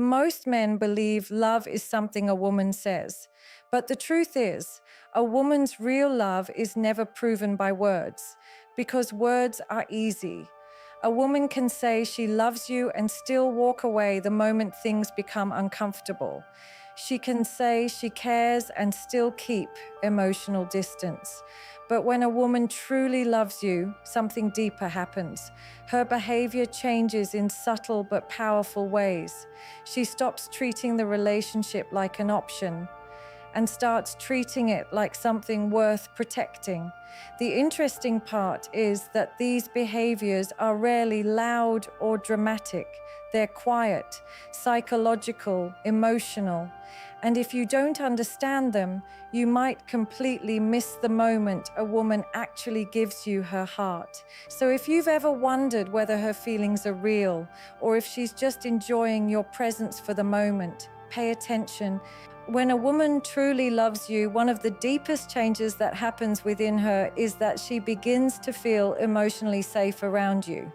Most men believe love is something a woman says. But the truth is, a woman's real love is never proven by words, because words are easy. A woman can say she loves you and still walk away the moment things become uncomfortable. She can say she cares and still keep emotional distance. But when a woman truly loves you, something deeper happens. Her behavior changes in subtle but powerful ways. She stops treating the relationship like an option and starts treating it like something worth protecting. The interesting part is that these behaviors are rarely loud or dramatic. They're quiet, psychological, emotional. And if you don't understand them, you might completely miss the moment a woman actually gives you her heart. So if you've ever wondered whether her feelings are real or if she's just enjoying your presence for the moment, pay attention. When a woman truly loves you, one of the deepest changes that happens within her is that she begins to feel emotionally safe around you.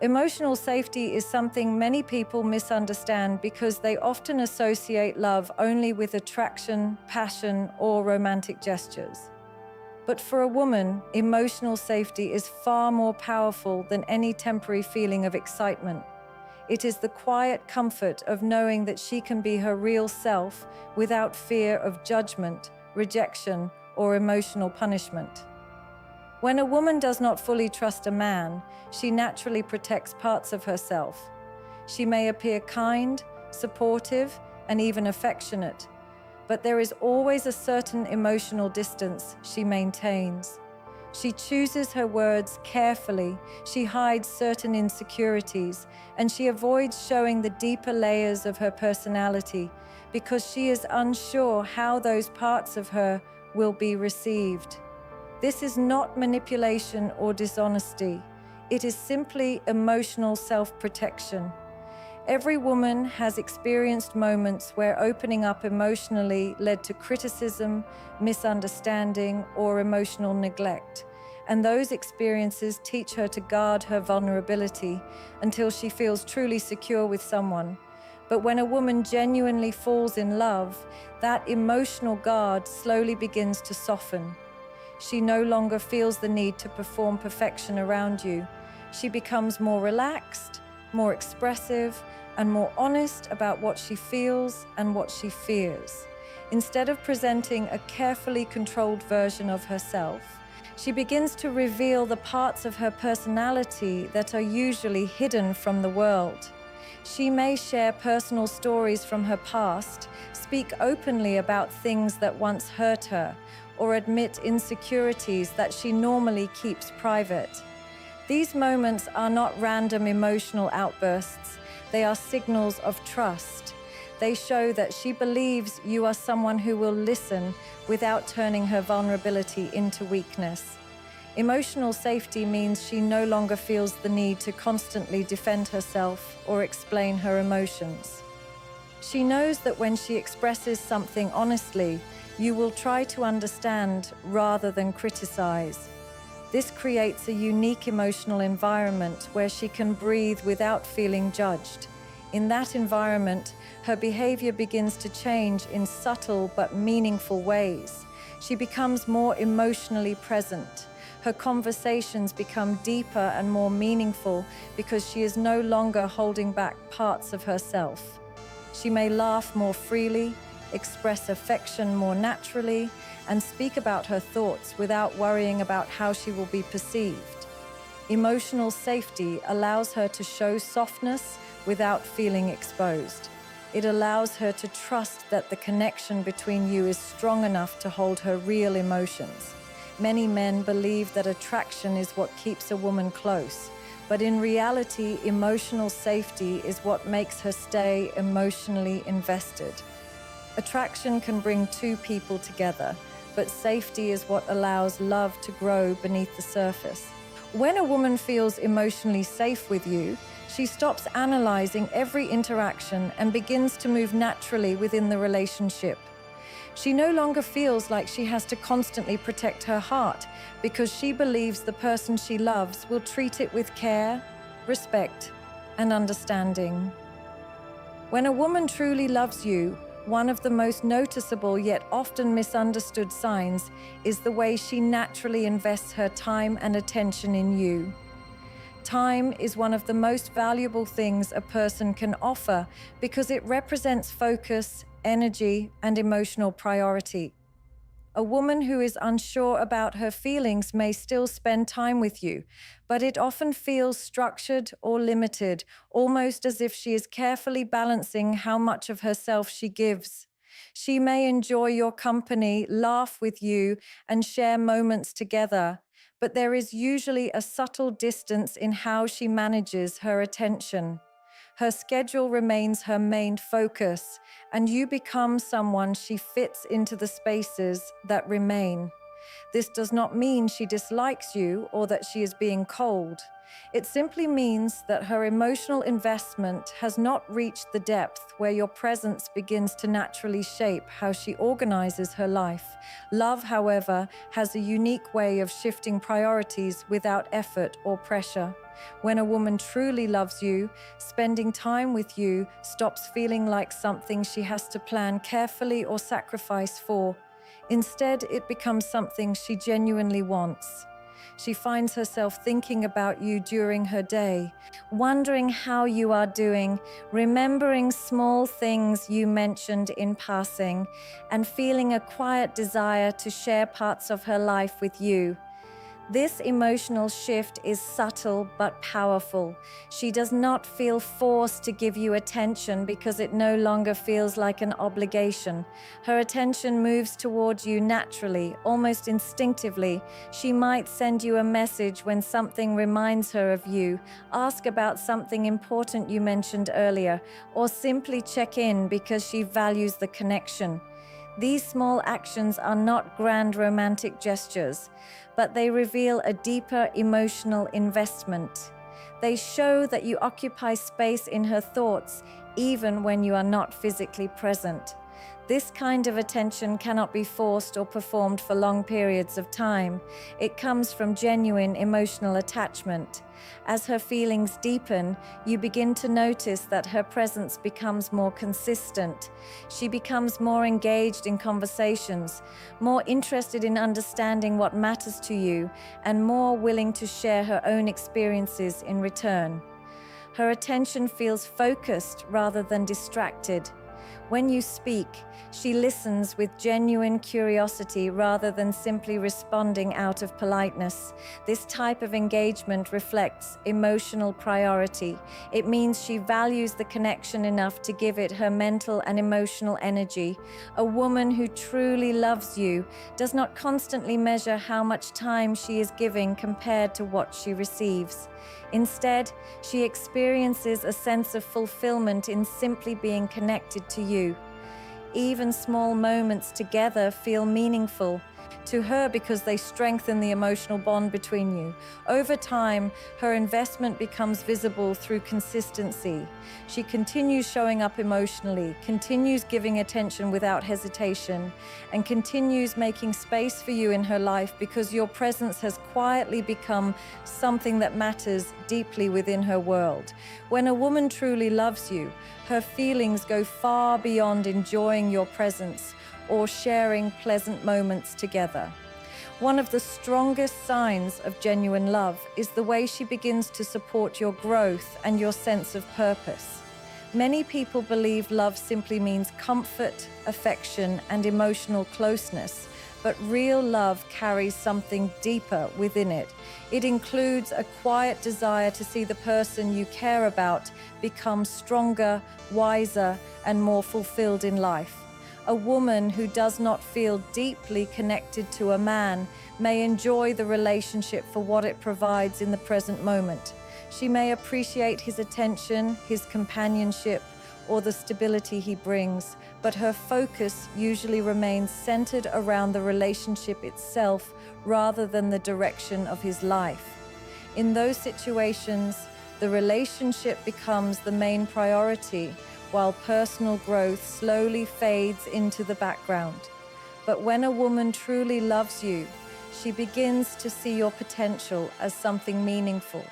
Emotional safety is something many people misunderstand because they often associate love only with attraction, passion, or romantic gestures. But for a woman, emotional safety is far more powerful than any temporary feeling of excitement. It is the quiet comfort of knowing that she can be her real self without fear of judgment, rejection, or emotional punishment. When a woman does not fully trust a man, she naturally protects parts of herself. She may appear kind, supportive, and even affectionate, but there is always a certain emotional distance she maintains. She chooses her words carefully, she hides certain insecurities, and she avoids showing the deeper layers of her personality because she is unsure how those parts of her will be received. This is not manipulation or dishonesty. It is simply emotional self-protection. Every woman has experienced moments where opening up emotionally led to criticism, misunderstanding, or emotional neglect. And those experiences teach her to guard her vulnerability until she feels truly secure with someone. But when a woman genuinely falls in love, that emotional guard slowly begins to soften. She no longer feels the need to perform perfection around you. She becomes more relaxed, more expressive, and more honest about what she feels and what she fears. Instead of presenting a carefully controlled version of herself, she begins to reveal the parts of her personality that are usually hidden from the world. She may share personal stories from her past, speak openly about things that once hurt her, or admit insecurities that she normally keeps private. These moments are not random emotional outbursts. They are signals of trust. They show that she believes you are someone who will listen without turning her vulnerability into weakness. Emotional safety means she no longer feels the need to constantly defend herself or explain her emotions. She knows that when she expresses something honestly, you will try to understand rather than criticize. This creates a unique emotional environment where she can breathe without feeling judged. In that environment, her behavior begins to change in subtle but meaningful ways. She becomes more emotionally present. Her conversations become deeper and more meaningful because she is no longer holding back parts of herself. She may laugh more freely, express affection more naturally, and speak about her thoughts without worrying about how she will be perceived. Emotional safety allows her to show softness without feeling exposed. It allows her to trust that the connection between you is strong enough to hold her real emotions. Many men believe that attraction is what keeps a woman close, but in reality, emotional safety is what makes her stay emotionally invested. Attraction can bring two people together, but safety is what allows love to grow beneath the surface. When a woman feels emotionally safe with you, she stops analyzing every interaction and begins to move naturally within the relationship. She no longer feels like she has to constantly protect her heart because she believes the person she loves will treat it with care, respect, and understanding. When a woman truly loves you, one of the most noticeable yet often misunderstood signs is the way she naturally invests her time and attention in you. Time is one of the most valuable things a person can offer because it represents focus, energy, and emotional priority. A woman who is unsure about her feelings may still spend time with you, but it often feels structured or limited, almost as if she is carefully balancing how much of herself she gives. She may enjoy your company, laugh with you, and share moments together, but there is usually a subtle distance in how she manages her attention. Her schedule remains her main focus, and you become someone she fits into the spaces that remain. This does not mean she dislikes you or that she is being cold. It simply means that her emotional investment has not reached the depth where your presence begins to naturally shape how she organizes her life. Love, however, has a unique way of shifting priorities without effort or pressure. When a woman truly loves you, spending time with you stops feeling like something she has to plan carefully or sacrifice for. Instead, it becomes something she genuinely wants. She finds herself thinking about you during her day, wondering how you are doing, remembering small things you mentioned in passing, and feeling a quiet desire to share parts of her life with you. This emotional shift is subtle but powerful. She does not feel forced to give you attention because it no longer feels like an obligation. Her attention moves towards you naturally, almost instinctively. She might send you a message when something reminds her of you, ask about something important you mentioned earlier, or simply check in because she values the connection. These small actions are not grand romantic gestures, but they reveal a deeper emotional investment. They show that you occupy space in her thoughts, even when you are not physically present. This kind of attention cannot be forced or performed for long periods of time. It comes from genuine emotional attachment. As her feelings deepen, you begin to notice that her presence becomes more consistent. She becomes more engaged in conversations, more interested in understanding what matters to you, and more willing to share her own experiences in return. Her attention feels focused rather than distracted. When you speak, she listens with genuine curiosity rather than simply responding out of politeness. This type of engagement reflects emotional priority. It means she values the connection enough to give it her mental and emotional energy. A woman who truly loves you does not constantly measure how much time she is giving compared to what she receives. Instead, she experiences a sense of fulfillment in simply being connected to you. Even small moments together feel meaningful to her because they strengthen the emotional bond between you. Over time, her investment becomes visible through consistency. She continues showing up emotionally, continues giving attention without hesitation, and continues making space for you in her life because your presence has quietly become something that matters deeply within her world. When a woman truly loves you, her feelings go far beyond enjoying your presence or sharing pleasant moments together. One of the strongest signs of genuine love is the way she begins to support your growth and your sense of purpose. Many people believe love simply means comfort, affection, and emotional closeness, but real love carries something deeper within it. It includes a quiet desire to see the person you care about become stronger, wiser, and more fulfilled in life. A woman who does not feel deeply connected to a man may enjoy the relationship for what it provides in the present moment. She may appreciate his attention, his companionship, or the stability he brings, but her focus usually remains centered around the relationship itself rather than the direction of his life. In those situations, the relationship becomes the main priority, while personal growth slowly fades into the background. But when a woman truly loves you, she begins to see your potential as something meaningful.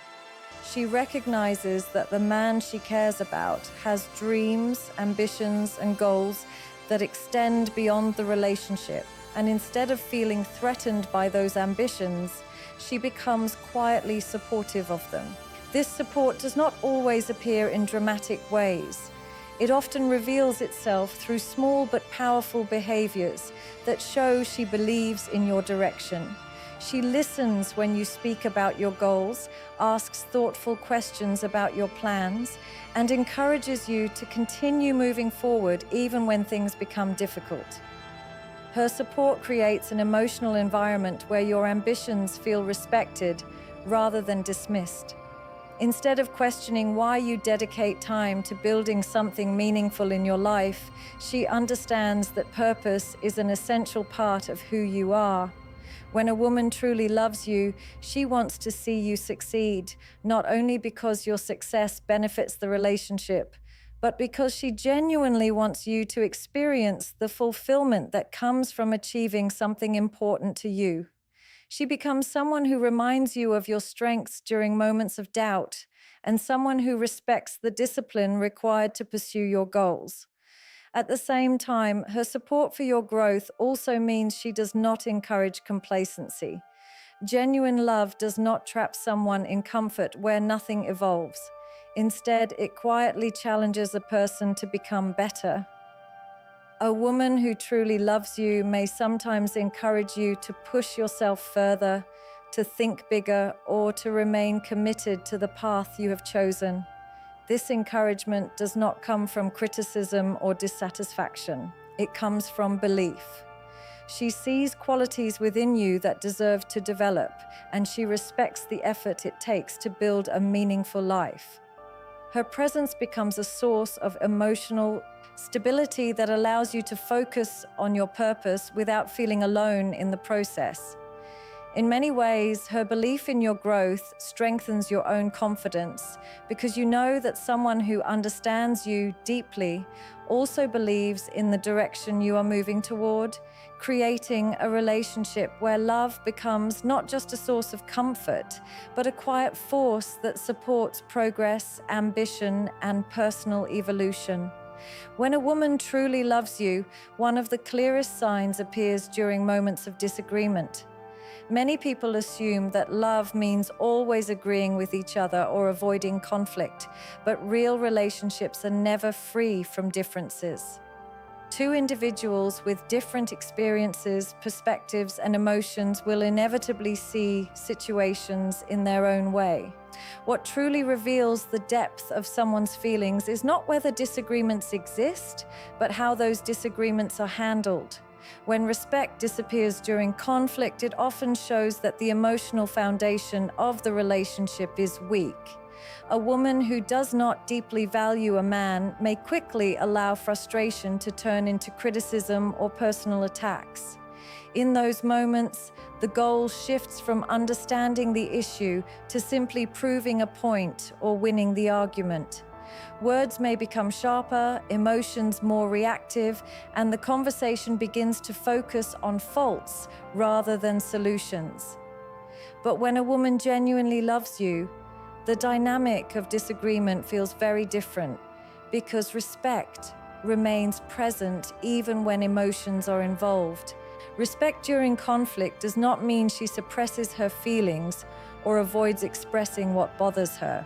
She recognizes that the man she cares about has dreams, ambitions, and goals that extend beyond the relationship. And instead of feeling threatened by those ambitions, she becomes quietly supportive of them. This support does not always appear in dramatic ways. It often reveals itself through small but powerful behaviors that show she believes in your direction. She listens when you speak about your goals, asks thoughtful questions about your plans, and encourages you to continue moving forward even when things become difficult. Her support creates an emotional environment where your ambitions feel respected rather than dismissed. Instead of questioning why you dedicate time to building something meaningful in your life, she understands that purpose is an essential part of who you are. When a woman truly loves you, she wants to see you succeed, not only because your success benefits the relationship, but because she genuinely wants you to experience the fulfillment that comes from achieving something important to you. She becomes someone who reminds you of your strengths during moments of doubt, and someone who respects the discipline required to pursue your goals. At the same time, her support for your growth also means she does not encourage complacency. Genuine love does not trap someone in comfort where nothing evolves. Instead, it quietly challenges a person to become better. A woman who truly loves you may sometimes encourage you to push yourself further, to think bigger, or to remain committed to the path you have chosen. This encouragement does not come from criticism or dissatisfaction. It comes from belief. She sees qualities within you that deserve to develop, and she respects the effort it takes to build a meaningful life. Her presence becomes a source of emotional stability that allows you to focus on your purpose without feeling alone in the process. In many ways, her belief in your growth strengthens your own confidence because you know that someone who understands you deeply also believes in the direction you are moving toward, creating a relationship where love becomes not just a source of comfort, but a quiet force that supports progress, ambition, and personal evolution. When a woman truly loves you, one of the clearest signs appears during moments of disagreement. Many people assume that love means always agreeing with each other or avoiding conflict, but real relationships are never free from differences. Two individuals with different experiences, perspectives, and emotions will inevitably see situations in their own way. What truly reveals the depth of someone's feelings is not whether disagreements exist, but how those disagreements are handled. When respect disappears during conflict, it often shows that the emotional foundation of the relationship is weak. A woman who does not deeply value a man may quickly allow frustration to turn into criticism or personal attacks. In those moments, the goal shifts from understanding the issue to simply proving a point or winning the argument. Words may become sharper, emotions more reactive, and the conversation begins to focus on faults rather than solutions. But when a woman genuinely loves you, the dynamic of disagreement feels very different because respect remains present even when emotions are involved. Respect during conflict does not mean she suppresses her feelings or avoids expressing what bothers her.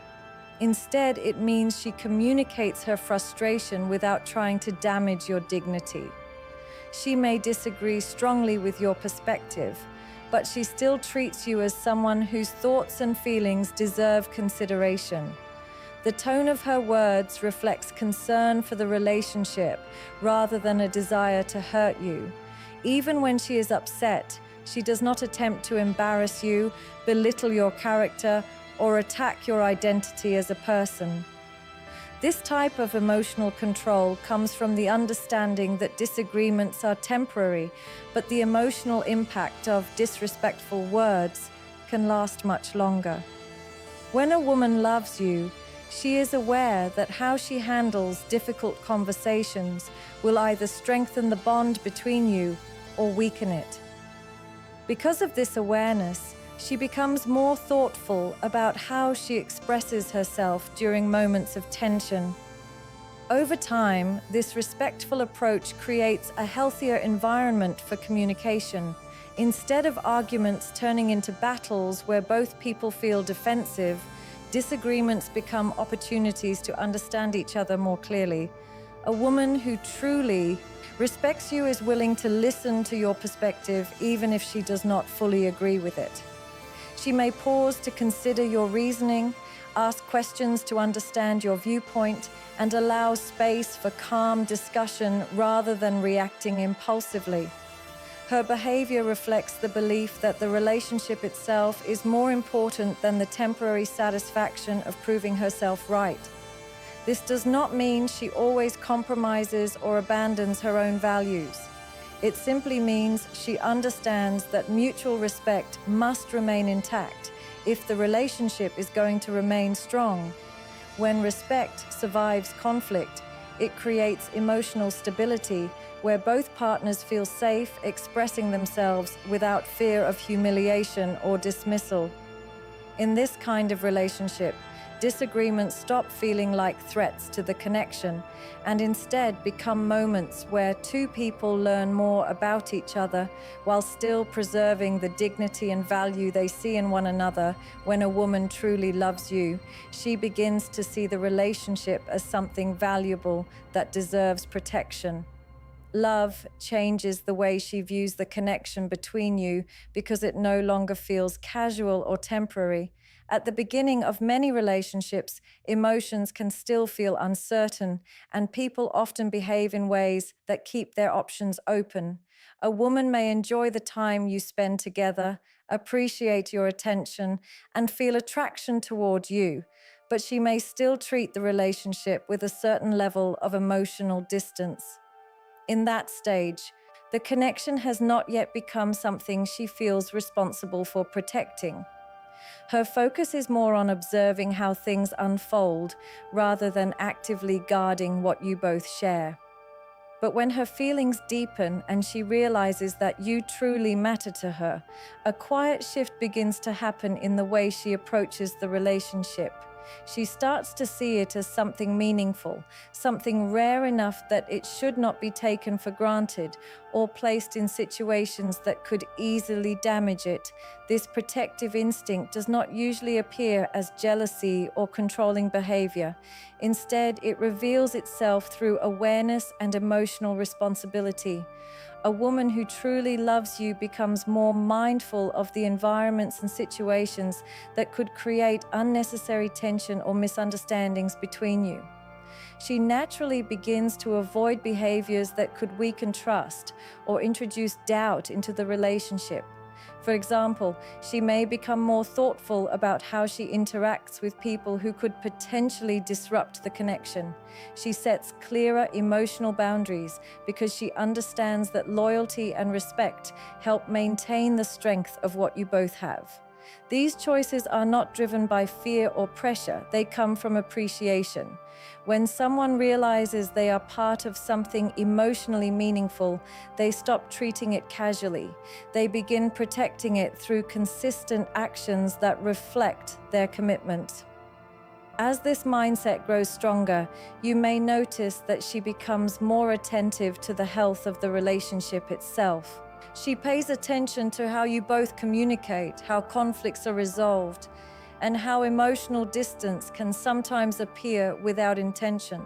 Instead, it means she communicates her frustration without trying to damage your dignity. She may disagree strongly with your perspective, but she still treats you as someone whose thoughts and feelings deserve consideration. The tone of her words reflects concern for the relationship rather than a desire to hurt you. Even when she is upset, she does not attempt to embarrass you, belittle your character, or attack your identity as a person. This type of emotional control comes from the understanding that disagreements are temporary, but the emotional impact of disrespectful words can last much longer. When a woman loves you, she is aware that how she handles difficult conversations will either strengthen the bond between you or weaken it. Because of this awareness, She becomes more thoughtful about how she expresses herself during moments of tension. Over time, this respectful approach creates a healthier environment for communication. Instead of arguments turning into battles where both people feel defensive, disagreements become opportunities to understand each other more clearly. A woman who truly respects you is willing to listen to your perspective even if she does not fully agree with it. She may pause to consider your reasoning, ask questions to understand your viewpoint, and allow space for calm discussion rather than reacting impulsively. Her behavior reflects the belief that the relationship itself is more important than the temporary satisfaction of proving herself right. This does not mean she always compromises or abandons her own values. It simply means she understands that mutual respect must remain intact if the relationship is going to remain strong. When respect survives conflict, it creates emotional stability where both partners feel safe expressing themselves without fear of humiliation or dismissal. In this kind of relationship, disagreements stop feeling like threats to the connection and instead become moments where two people learn more about each other while still preserving the dignity and value they see in one another. When a woman truly loves you, she begins to see the relationship as something valuable that deserves protection. Love changes the way she views the connection between you because it no longer feels casual or temporary. At the beginning of many relationships, emotions can still feel uncertain, and people often behave in ways that keep their options open. A woman may enjoy the time you spend together, appreciate your attention, and feel attraction toward you, but she may still treat the relationship with a certain level of emotional distance. In that stage, the connection has not yet become something she feels responsible for protecting. Her focus is more on observing how things unfold rather than actively guarding what you both share. But when her feelings deepen and she realizes that you truly matter to her, a quiet shift begins to happen in the way she approaches the relationship. She starts to see it as something meaningful, something rare enough that it should not be taken for granted or placed in situations that could easily damage it. This protective instinct does not usually appear as jealousy or controlling behavior. Instead, it reveals itself through awareness and emotional responsibility. A woman who truly loves you becomes more mindful of the environments and situations that could create unnecessary tension or misunderstandings between you. She naturally begins to avoid behaviors that could weaken trust or introduce doubt into the relationship. For example, she may become more thoughtful about how she interacts with people who could potentially disrupt the connection. She sets clearer emotional boundaries because she understands that loyalty and respect help maintain the strength of what you both have. These choices are not driven by fear or pressure, they come from appreciation. When someone realizes they are part of something emotionally meaningful, they stop treating it casually. They begin protecting it through consistent actions that reflect their commitment. As this mindset grows stronger, you may notice that she becomes more attentive to the health of the relationship itself. She pays attention to how you both communicate, how conflicts are resolved, and how emotional distance can sometimes appear without intention.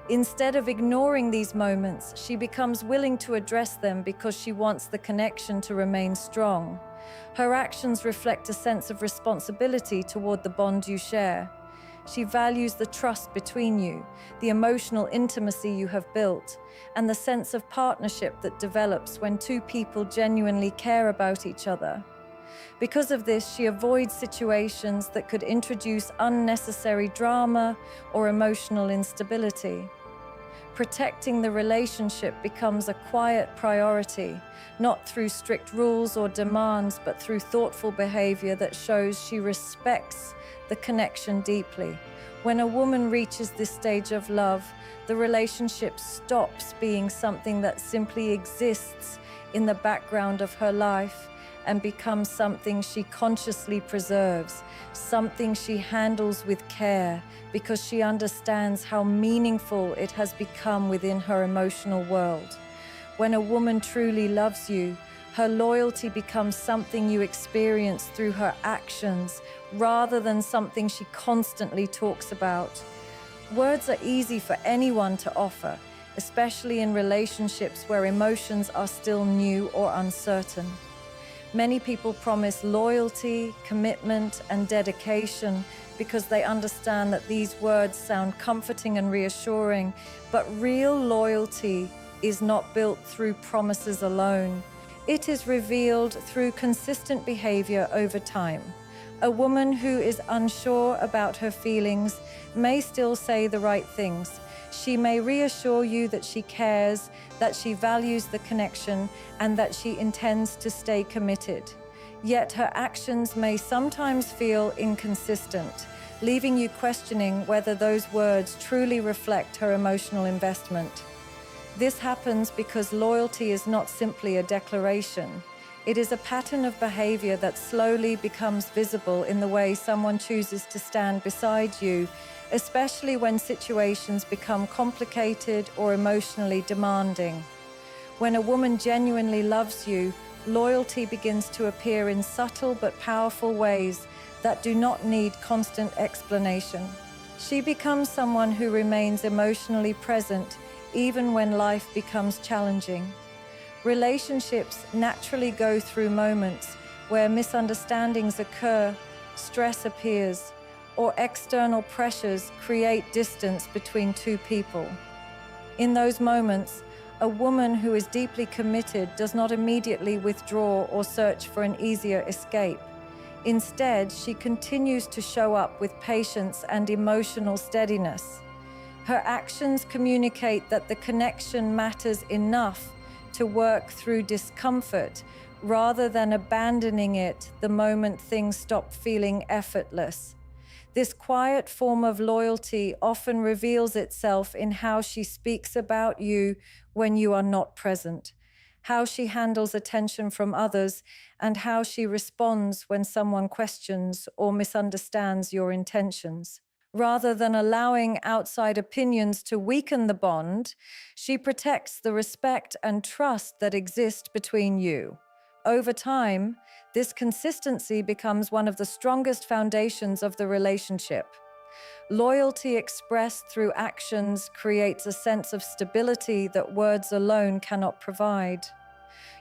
Instead of ignoring these moments, she becomes willing to address them because she wants the connection to remain strong. Her actions reflect a sense of responsibility toward the bond you share. She values the trust between you, the emotional intimacy you have built, and the sense of partnership that develops when two people genuinely care about each other. Because of this, she avoids situations that could introduce unnecessary drama or emotional instability. Protecting the relationship becomes a quiet priority, not through strict rules or demands, but through thoughtful behavior that shows she respects the connection deeply. When a woman reaches this stage of love, the relationship stops being something that simply exists in the background of her life and becomes something she consciously preserves, something she handles with care because she understands how meaningful it has become within her emotional world. When a woman truly loves you, her loyalty becomes something you experience through her actions rather than something she constantly talks about. Words are easy for anyone to offer, especially in relationships where emotions are still new or uncertain. Many people promise loyalty, commitment, and dedication because they understand that these words sound comforting and reassuring, but real loyalty is not built through promises alone. It is revealed through consistent behavior over time. A woman who is unsure about her feelings may still say the right things. She may reassure you that she cares, that she values the connection, and that she intends to stay committed. Yet her actions may sometimes feel inconsistent, leaving you questioning whether those words truly reflect her emotional investment. This happens because loyalty is not simply a declaration. It is a pattern of behavior that slowly becomes visible in the way someone chooses to stand beside you, especially when situations become complicated or emotionally demanding. When a woman genuinely loves you, loyalty begins to appear in subtle but powerful ways that do not need constant explanation. She becomes someone who remains emotionally present even when life becomes challenging. Relationships naturally go through moments where misunderstandings occur, stress appears, or external pressures create distance between two people. In those moments, a woman who is deeply committed does not immediately withdraw or search for an easier escape. Instead, she continues to show up with patience and emotional steadiness. Her actions communicate that the connection matters enough to work through discomfort rather than abandoning it the moment things stop feeling effortless. This quiet form of loyalty often reveals itself in how she speaks about you when you are not present, how she handles attention from others, and how she responds when someone questions or misunderstands your intentions. Rather than allowing outside opinions to weaken the bond, she protects the respect and trust that exist between you. Over time, this consistency becomes one of the strongest foundations of the relationship. Loyalty expressed through actions creates a sense of stability that words alone cannot provide.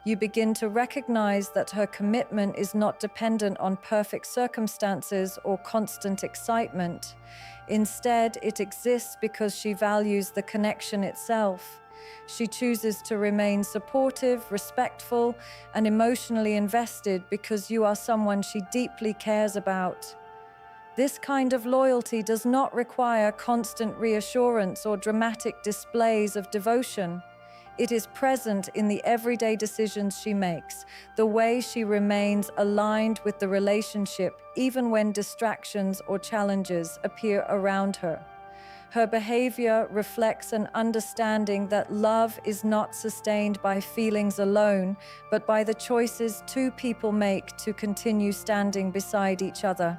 You begin to recognize that her commitment is not dependent on perfect circumstances or constant excitement. Instead, it exists because she values the connection itself. She chooses to remain supportive, respectful, and emotionally invested because you are someone she deeply cares about. This kind of loyalty does not require constant reassurance or dramatic displays of devotion. It is present in the everyday decisions she makes, the way she remains aligned with the relationship even when distractions or challenges appear around her. Her behavior reflects an understanding that love is not sustained by feelings alone, but by the choices two people make to continue standing beside each other.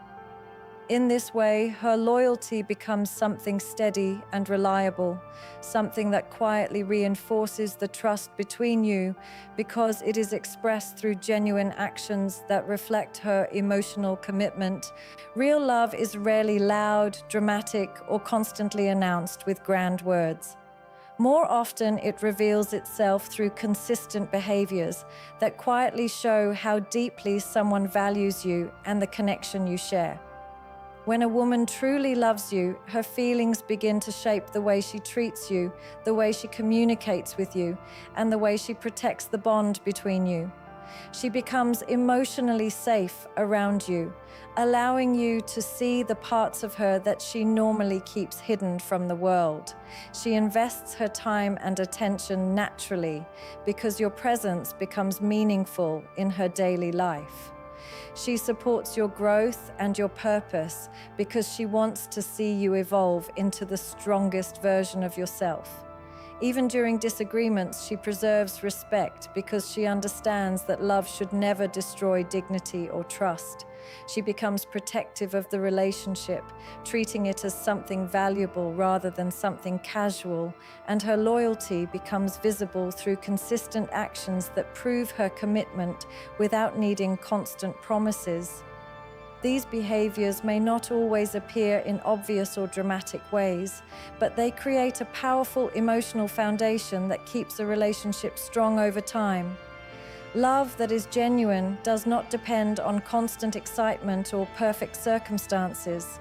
In this way, her loyalty becomes something steady and reliable, something that quietly reinforces the trust between you because it is expressed through genuine actions that reflect her emotional commitment. Real love is rarely loud, dramatic, or constantly announced with grand words. More often, it reveals itself through consistent behaviors that quietly show how deeply someone values you and the connection you share. When a woman truly loves you, her feelings begin to shape the way she treats you, the way she communicates with you, and the way she protects the bond between you. She becomes emotionally safe around you, allowing you to see the parts of her that she normally keeps hidden from the world. She invests her time and attention naturally because your presence becomes meaningful in her daily life. She supports your growth and your purpose because she wants to see you evolve into the strongest version of yourself. Even during disagreements, she preserves respect because she understands that love should never destroy dignity or trust. She becomes protective of the relationship, treating it as something valuable rather than something casual, and her loyalty becomes visible through consistent actions that prove her commitment without needing constant promises. These behaviors may not always appear in obvious or dramatic ways, but they create a powerful emotional foundation that keeps a relationship strong over time. Love that is genuine does not depend on constant excitement or perfect circumstances.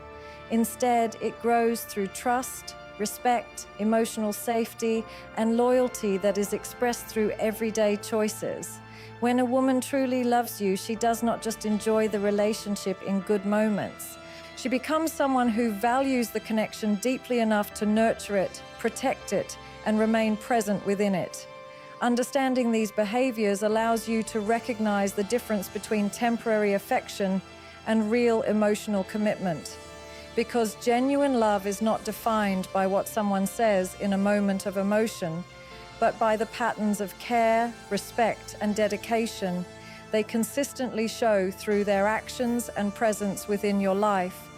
Instead, it grows through trust, respect, emotional safety, and loyalty that is expressed through everyday choices. When a woman truly loves you, she does not just enjoy the relationship in good moments. She becomes someone who values the connection deeply enough to nurture it, protect it, and remain present within it. Understanding these behaviors allows you to recognize the difference between temporary affection and real emotional commitment. Because genuine love is not defined by what someone says in a moment of emotion, but by the patterns of care, respect, and dedication they consistently show through their actions and presence within your life.